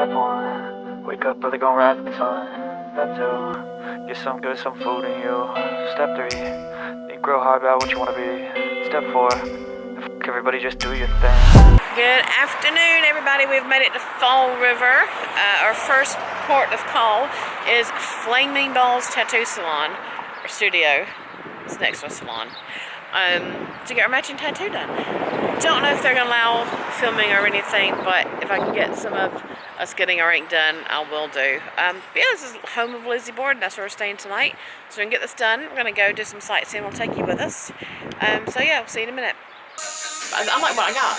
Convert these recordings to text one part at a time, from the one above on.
Step 1, wake up early, gon' rise with the sun. Step 2, get some good, some food in you. Step 3, think real hard about what you wanna be. Step 4, everybody just do your thing. Good afternoon, everybody. We've made it to Fall River. Our first port of call is Flaming Ballz Tattoo Salon, or studio. It's next to a salon. To get our matching tattoo done. Don't know if they're gonna allow filming or anything, but if I can get some of us getting our ink done, I will do. Yeah, this is home of Lizzie Borden. That's where we're staying tonight. So we can get this done. We're gonna go do some sightseeing. We'll take you with us. So yeah, we'll see you in a minute. I like what I got.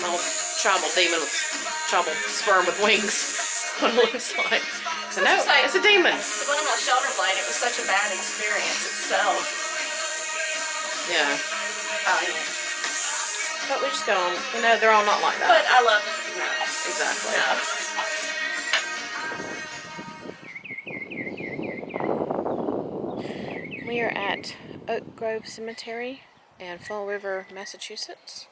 Little tribal demon, tribal sperm with wings. What it looks like. So no, it's a demon. The one on my shoulder blade, it was such a bad experience itself. Yeah. Oh, yeah. But we just go on. You know, they're all not like that. But I love it. Exactly. We are at Oak Grove Cemetery in Fall River, Massachusetts.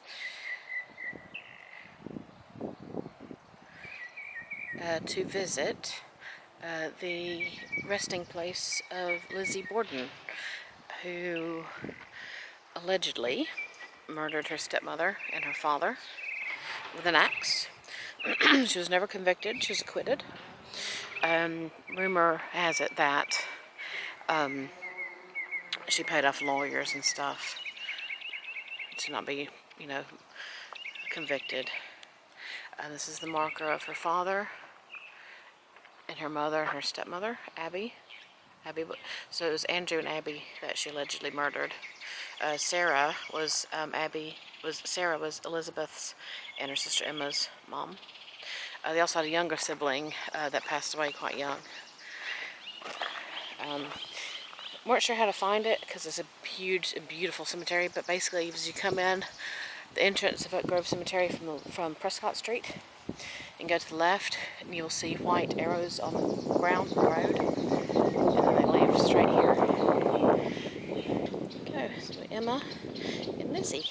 To visit the resting place of Lizzie Borden, who allegedly murdered her stepmother and her father with an axe. She was never convicted. She was acquitted. Rumor has it that she paid off lawyers and stuff to not be, you know, convicted. This is the marker of her father and her mother and her stepmother, Abby. So it was Andrew and Abby that she allegedly murdered. Sarah was Elizabeth's and her sister Emma's mom. They also had a younger sibling that passed away quite young. Weren't sure how to find it because it's a huge and beautiful cemetery, but basically as you come in the entrance of Oak Grove Cemetery from Prescott Street and go to the left, and you'll see white arrows on the ground, the road, and then they lead straight here. Go, so Emma and Lizzie.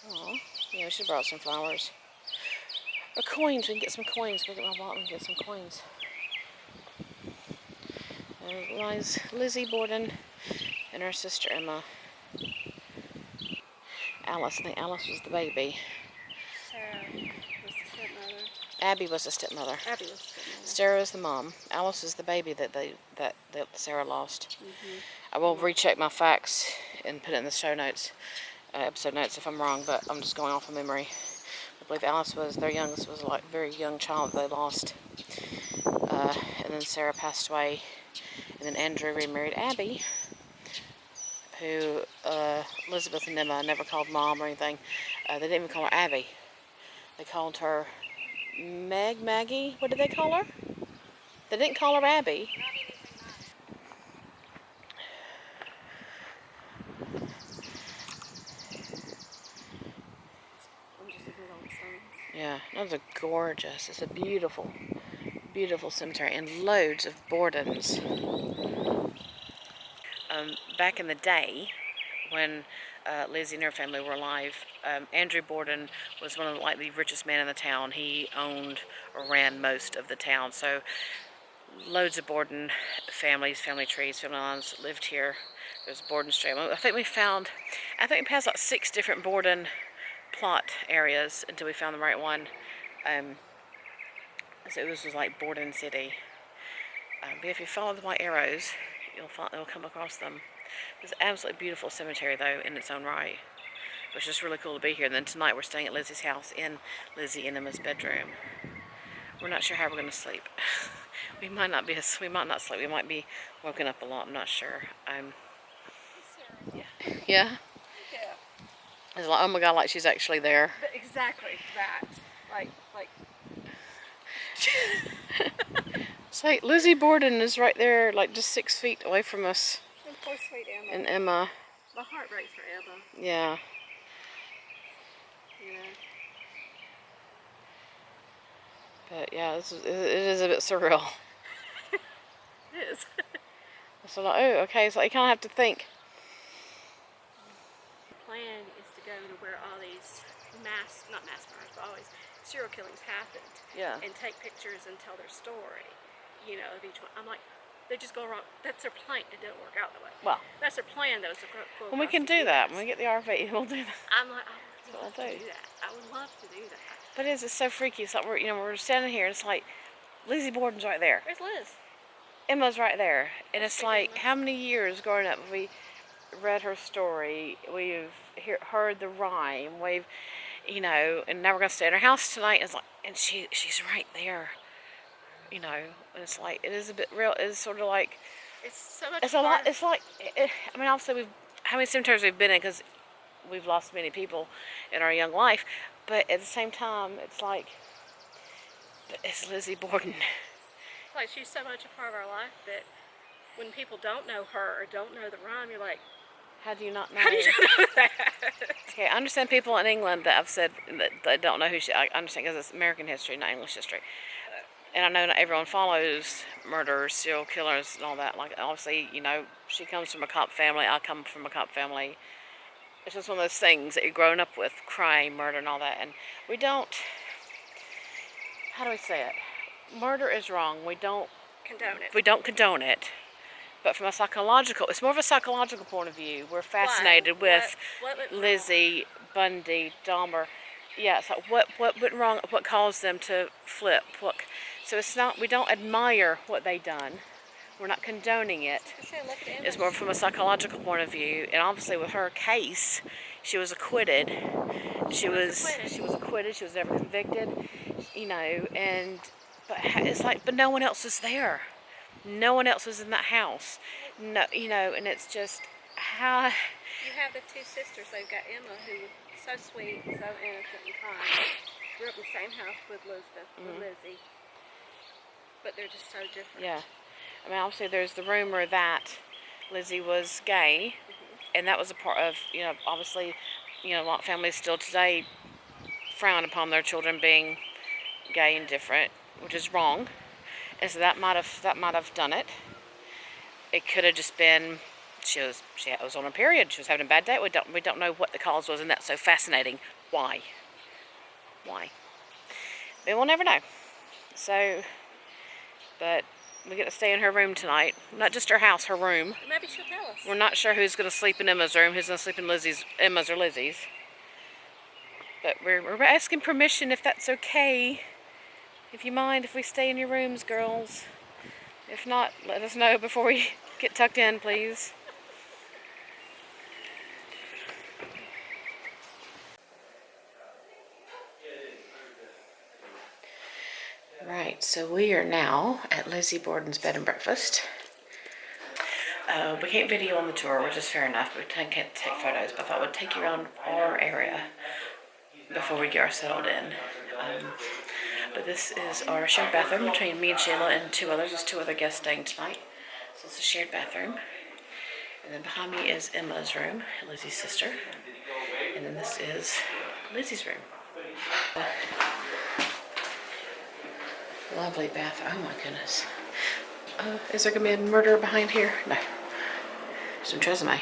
Oh, yeah, we should have brought some flowers. Or coins, we can get some coins. Go get my wallet and get some coins. There lies Lizzie Borden and her sister Emma. Alice, I think Alice was the baby. Sarah was the stepmother. Abby was the stepmother. Abby was the stepmother. Sarah is the mom. Alice is the baby that Sarah lost. I will recheck my facts and put it in the show notes, episode notes if I'm wrong, but I'm just going off of memory. I believe Alice was their youngest, was like a very young child they lost. And then Sarah passed away, and then Andrew remarried Abby, who Elizabeth and Emma never called mom or anything. They didn't even call her Abby. They called her Maggie. What did they call her? They didn't call her Abby. Yeah, those are gorgeous. It's a beautiful, beautiful cemetery and loads of Bordens. Back in the day, when Lizzie and her family were alive, Andrew Borden was one of the richest men in the town. He owned or ran most of the town. So loads of Borden families, family trees, family lines lived here. There's Borden Street. I think we passed like 6 different Borden plot areas until we found the right one. So it was like Borden City. But if you follow the white arrows, you'll come across them. It's an absolutely beautiful cemetery, though, in its own right. It was just really cool to be here. And then tonight we're staying at Lizzie's house in Lizzie and Emma's bedroom. We're not sure how we're going to sleep. We might not sleep. We might be woken up a lot. I'm not sure. Yeah. Yeah? Yeah. It's like, oh my God, like she's actually there. Exactly that. Like. It's like Lizzie Borden is right there, like just 6 feet away from us. And poor sweet Emma. And Emma. My heart breaks for Emma. Yeah. Yeah. But yeah, it is a bit surreal. It is. So like, oh, okay, so you kind of have to think. The plan is to go to where all these not mass murders, but all these serial killings happened. Yeah. And take pictures and tell their story, you know, of each one. I'm like, they just go wrong. That's their plan. It didn't work out that way. Well, that's their plan, though. So when we can do that, when we get the RV, we'll do that. I'm like, I would love That's what to I'll do that. I would love to do that. But it's so freaky. It's like we're standing here. It's like Lizzie Borden's right there. Where's Liz? Emma's right there, and That's it's freaking like Emma. how many years growing up have we read her story? We've heard the rhyme. We've, you know, and now we're gonna stay in her house tonight. It's like, and she's right there. You know, and it's like it is a bit real. It's sort of like It's so much. it's a lot. It's like I mean, obviously how many cemeteries we've been in because we've lost many people in our young life, but at the same time, it's like it's Lizzie Borden. Like she's so much a part of our life that when people don't know her or don't know the rhyme, you're like, How do you not know? how do you know that? Okay, I understand people in England that I've said that don't know who she. I understand because it's American history, not English history. And I know not everyone follows murderers, serial killers, and all that. Like, obviously, you know, she comes from a cop family. I come from a cop family. It's just one of those things that you're growing up with, crime, murder, and all that. And we don't. How do we say it? Murder is wrong. We don't condone it. But from a psychological, it's more of a psychological point of view. We're fascinated with what went Lizzie, Bundy, Dahmer. Yeah, so what went wrong? What caused them to flip? So it's not. We don't admire what they done. We're not condoning it. It's more from a psychological point of view. And obviously, with her case, she was acquitted. She was acquitted. She was never convicted. You know, but it's like, but no one else is there. No one else was in that house. No, you know, and it's just how. You have the two sisters. They've got Emma, who is so sweet, so innocent and kind. Grew up in the same house with Elizabeth, with Lizzie. But they're just so different. Yeah. I mean, obviously, there's the rumor that Lizzie was gay, and that was a part of, you know, obviously, you know, a lot of families still today frown upon their children being gay and different, which is wrong. And so that might have done it. It could have just been she was on a period. She was having a bad day. We don't know what the cause was, and that's so fascinating. Why? But we'll never know. So, but we get to stay in her room tonight. Not just her house, her room. Maybe she'll tell us. We're not sure who's going to sleep in Emma's room, who's going to sleep in Emma's or Lizzie's. But we're asking permission if that's okay. If you mind if we stay in your rooms, girls. If not, let us know before we get tucked in, please. Right, so we are now at Lizzie Borden's bed and breakfast. We can't video on the tour, which is fair enough. We can't take photos, but I thought we'd take you around our area before we get our settled in. But this is our shared bathroom between me and Sheila and two others. There's two other guests staying tonight. So it's a shared bathroom. And then behind me is Emma's room, Lizzie's sister. And then this is Lizzie's room. Lovely bath. Oh my goodness. Is there going to be a murderer behind here? No. Some resume.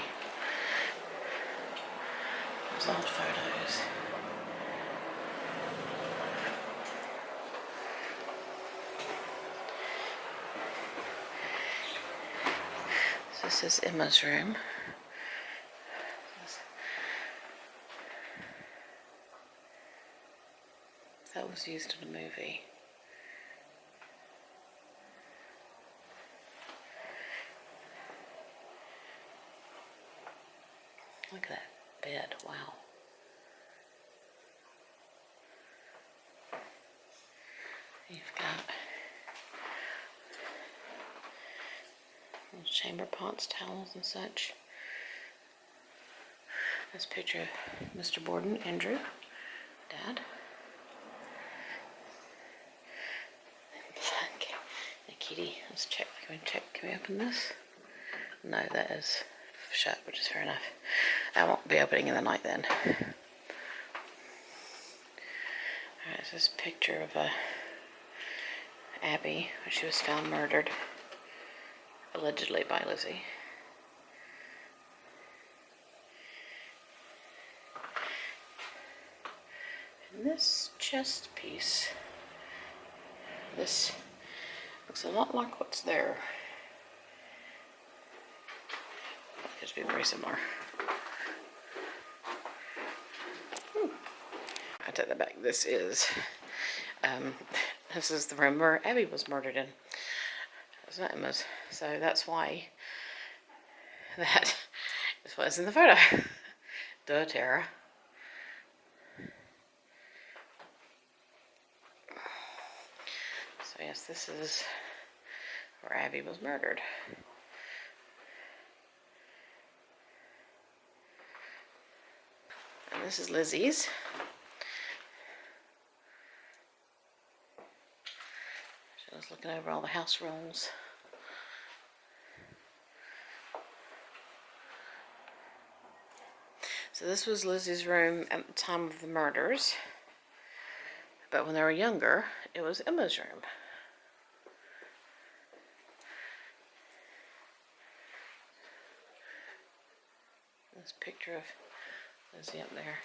There's old photos. This is Emma's room. That was used in a movie. Look at that bed, wow. You've got little chamber pots, towels and such. This picture of Mr. Borden, Andrew, Dad. Hey, Kitty, let's check. Can we open this? No, that is shut, which is fair enough. I won't be opening in the night then. Alright, this is a picture of Abby, where she was found murdered, allegedly by Lizzie. And this chest piece, this looks a lot like what's there. It should be very similar. I take that back. This is the room where Abby was murdered in. It's not Emma's, so that's why that is what's in the photo. Duh, Tara. So yes, this is where Abby was murdered. And this is Lizzie's. She was looking over all the house rules. So this was Lizzie's room at the time of the murders. But when they were younger, it was Emma's room. This picture of Lizzie up there.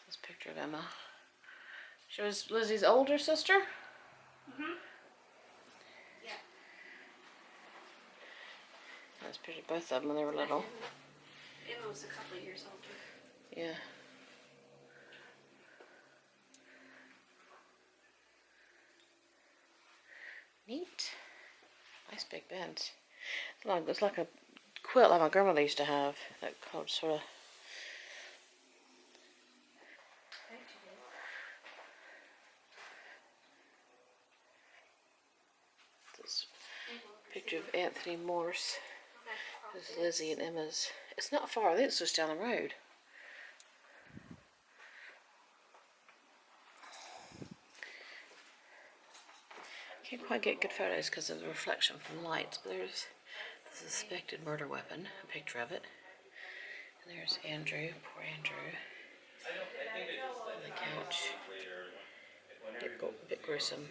This picture of Emma. She was Lizzie's older sister? Mm-hmm. Yeah. This picture of both of them when they were little. Emma was a couple of years older. Yeah. Neat. Nice big bench. It's like a quilt like my grandmother used to have. That called sort of. This picture of Anthony Morse. This is Lizzie and Emma's. It's not far. I think it's just down the road. Can't quite get good photos because of the reflection from lights, but there's the suspected murder weapon, a picture of it. And there's Andrew, poor Andrew, on the couch. A bit gruesome.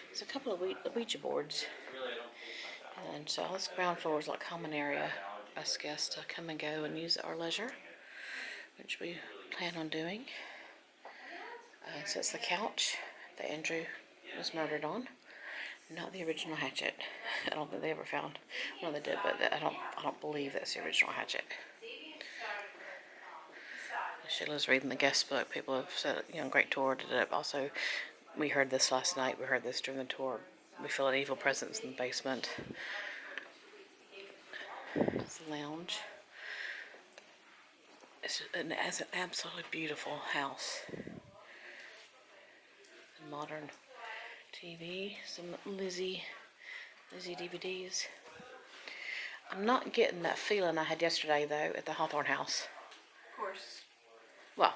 There's a couple of Ouija boards. And so all this ground floor is like common area, us guests to come and go and use at our leisure, which we plan on doing. So it's the couch that Andrew was murdered on, not the original hatchet. I don't think they ever found. Well, they did, but I don't believe that's the original hatchet. Sheila's reading the guest book. People have said, great tour. Did it. Also, we heard this last night. We heard this during the tour. We feel an evil presence in the basement. It's a lounge. It's an absolutely beautiful house. A modern TV, some Lizzie DVDs. I'm not getting that feeling I had yesterday though at the Hawthorne house. Of course. Well,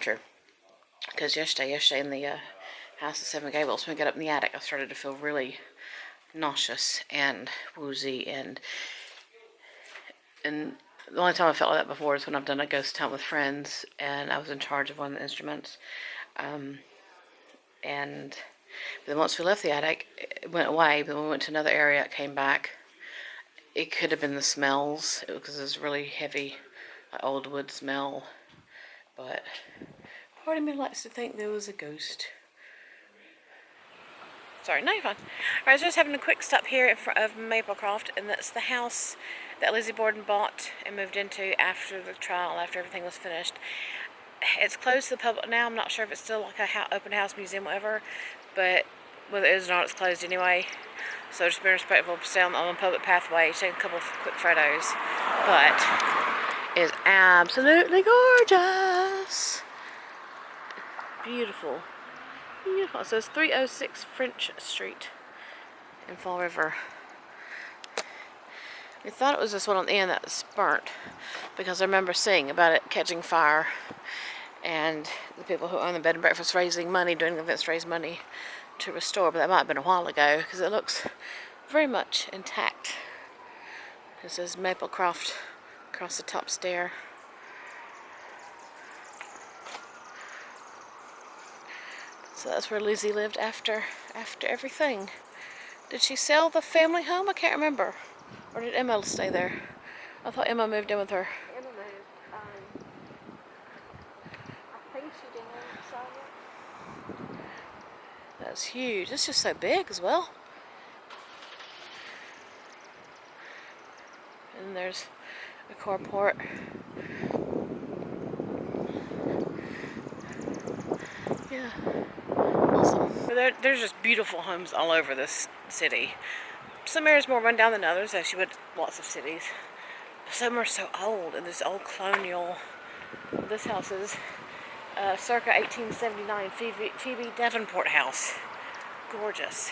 true. Because yesterday in the house at Seven Gables, when we got up in the attic, I started to feel really nauseous and woozy, and the only time I felt like that before is when I've done a ghost hunt with friends, and I was in charge of one of the instruments. And then once we left the attic, it went away, but when we went to another area, it came back. It could have been the smells, because it was really heavy, old wood smell, but part of me likes to think there was a ghost. Sorry, no, you're fine. Alright, I was just having a quick stop here in front of Maplecroft, and that's the house that Lizzie Borden bought and moved into after the trial, after everything was finished. It's closed to the public now. I'm not sure if it's still like a open house museum, whatever, but whether it is or not, it's closed anyway. So just be respectful, stay on the public pathway, take a couple of quick photos. But it's absolutely gorgeous. Beautiful. Beautiful. So it's 306 French Street in Fall River. We thought it was this one on the end that was burnt, because I remember seeing about it catching fire, and the people who own the bed and breakfast raising money, doing events to raise money to restore, but that might have been a while ago, because it looks very much intact. It says Maplecroft across the top stair. So that's where Lizzie lived after everything. Did she sell the family home? I can't remember. Or did Emma stay there? I thought Emma moved in with her. Emma moved. I think she did sell it. That's huge. It's just so big as well. And there's a carport. Yeah. Awesome. There's just beautiful homes all over this city. Some areas more run down than others, as you would lots of cities. Some are so old, and this old colonial. This house is circa 1879 Phoebe Davenport house. Gorgeous.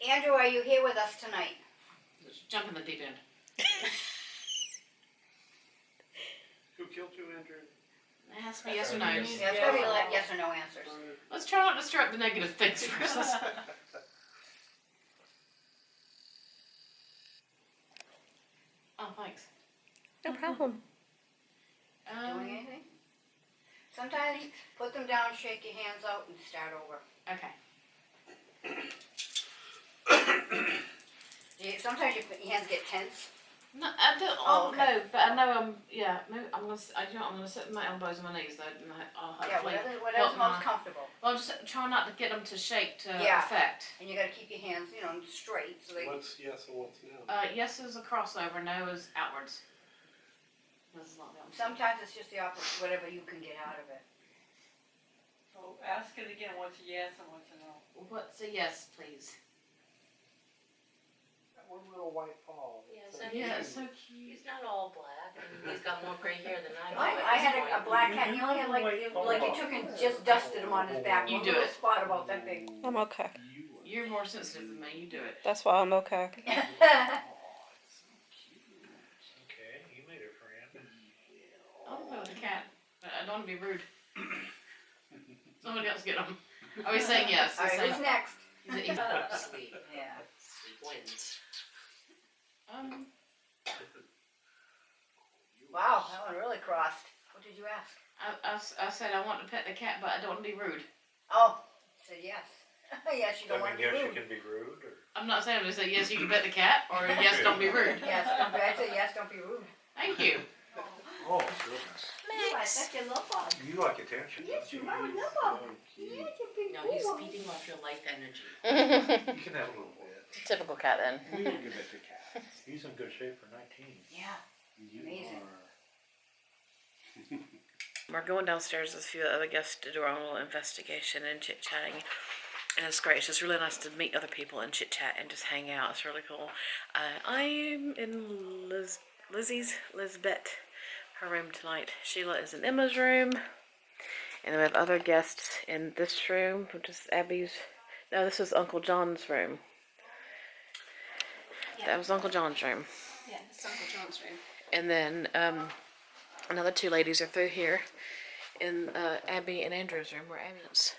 Andrew, are you here with us tonight? Just jump in the deep end. Who killed you, Andrew? It has to be yes or no. Yeah, it's gotta be like yes or no answers. Let's try not to stir up the negative things first. Oh, thanks. No problem. Doing anything? Sometimes put them down, shake your hands out, and start over. Okay. Sometimes your hands get tense. No, I don't. Oh, okay. No, but I know yeah. Maybe I'm gonna. I'm gonna sit with my elbows on my knees though, and I'll Yeah, hopefully. whatever's most comfortable. Well, I'm just trying not to get them to shake to Yeah. effect. And you gotta keep your hands, straight so they. What's yes and what's no? Yes is a crossover. No is outwards. This is not the opposite. Sometimes it's just the opposite, whatever you can get out of it. So ask it again, what's a yes and what's a no? What's a yes, please? That one little white ball. Yeah, So so Yeah, he's, it's so cute. he's not all black, and he's got more gray hair than I do. I had a black cat, and you only had like you took and just dusted him on his back. You One do little it. spot about that big. I'm okay. You're more sensitive than me. You do it. That's why I'm okay. Okay, you made a friend. I'll go with the cat, but I don't want to be rude. Somebody else get him. Are we saying yes? All right, who's next? He's Sleep. Yeah. Sleep wins. Wow, that one really crossed. What did you ask? I said I want to pet the cat, but I don't want to be rude. Oh, said yes. Yes, you I don't want mean, to be yes, you rude. can be rude, or? I'm not saying I'm going to say yes, you can pet the cat, or yes, don't be rude. Yes, don't be, I said yes, don't be rude. Thank you. Oh, goodness. Max, that's your love bug. You like attention. Yes, don't you are a He's love so bug. cute. Yes, you're big No, he's boy. feeding off your life energy. You can have a little bit. Typical cat then. We will give it to Cat. He's in good shape for 19. Yeah. You Amazing. are. We're going downstairs with a few other guests to do our own little investigation and chit-chatting. And it's great. It's just really nice to meet other people and chit-chat and just hang out. It's really cool. I'm in Lizbeth, her room tonight. Sheila is in Emma's room. And we have other guests in this room, which is Abby's. No, this is Uncle John's room. Yeah. That was Uncle John's room. Yeah, it's Uncle John's room. And then another two ladies are through here in Abby and Andrew's room, where Abby is.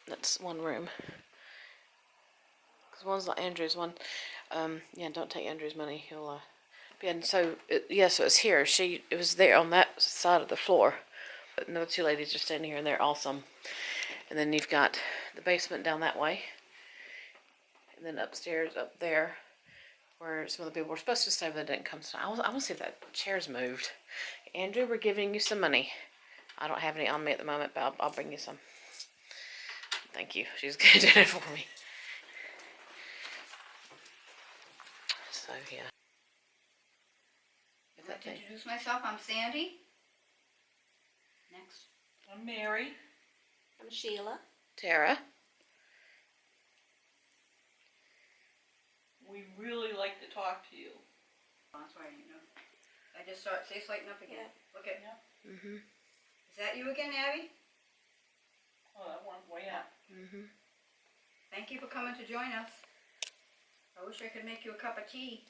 That's one room. Because one's not Andrew's one. Yeah, don't take Andrew's money. He'll. Yeah, and so so it's here. It was there on that side of the floor. But no, two ladies are standing here, and they're awesome. And then you've got the basement down that way, and then upstairs up there, where some of the people were supposed to stay, but they didn't come tonight. I want to see if that chair's moved. Andrew, we're giving you some money. I don't have any on me at the moment, but I'll bring you some. Thank you. She's gonna do it for me. So yeah. I'd like to introduce myself. I'm Sandy. Next. I'm Mary. I'm Sheila. Tara. We really like to talk to you. That's right, I just saw it. Say lighten up again. Look at. Mhm. Is that you again, Abby? Oh, that one's way up. Mhm. Thank you for coming to join us. I wish I could make you a cup of tea.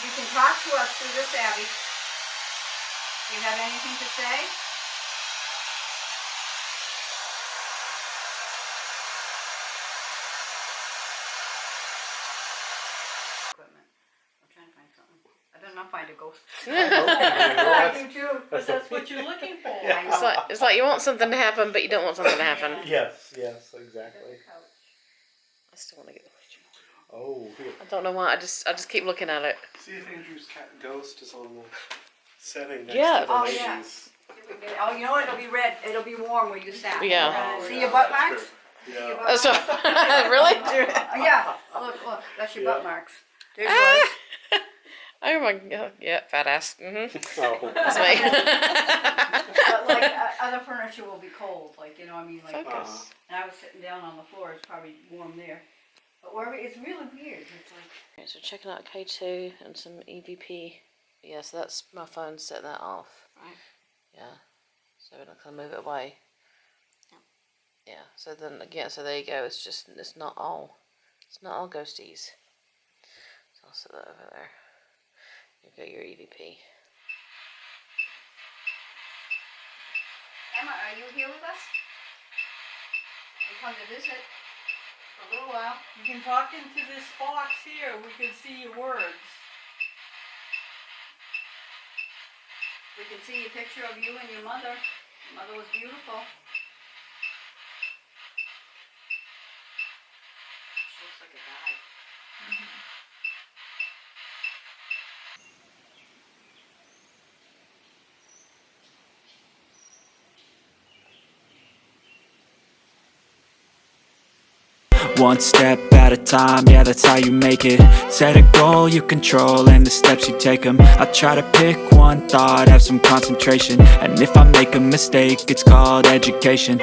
You can talk to us through this, Abby. Do you have anything to say? Equipment. I'm trying to find something. I better not find a ghosts. I I do too. But that's what you're looking for. I know. It's like you want something to happen, but you don't want something to happen. Yes, exactly. I still want to get the picture. Oh, here. I don't know why. I just keep looking at it. See if Andrew's cat ghost is on the setting next Yeah. to the Oh, ladies. yeah. Oh, you know what? It'll be red. It'll be warm where you sat. Yeah. See your butt marks? See your Yeah. butt So marks? really? Yeah. Look. That's your butt Yeah. marks. There's yours. Oh my god. Yeah, fat ass. Mm-hmm. Oh. That's me. But like other furniture will be cold. Like, you know what I mean? Like, Focus. and I was sitting down on the floor. It's probably warm there. But wherever, it's really weird. It's like, Okay, so checking out K2 and some EVP. Yeah, so that's my phone. Set that off. right. Yeah. So we're not gonna move it away. Yeah. So then again, so there you go. It's not all ghosties. So I'll set that over there. You've got your EVP. Emma, are you here with us? We come to visit for a little while. You can talk into this box here. We can see your words. We can see a picture of you and your mother. Your mother was beautiful. She looks like a guy. One step at a time, yeah, that's how you make it. Set a goal you control and the steps you take them. I try to pick one thought, have some concentration. And if I make a mistake, it's called education.